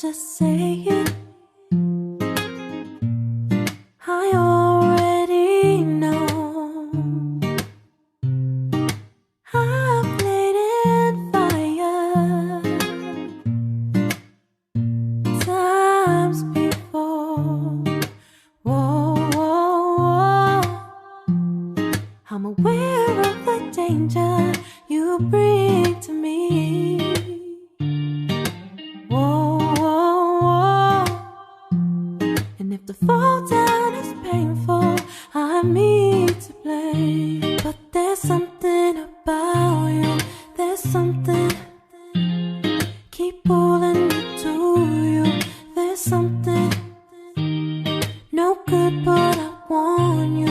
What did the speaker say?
to say it. I already know. I've played in fire times before. Whoa, whoa, whoa. I'm aware of the danger you bring to me. Whoa, whoa, whoa. And if the fall down is painful, I'm me to blame. But there's something about you, there's something keep pulling me to you. There's something no good, but I want you.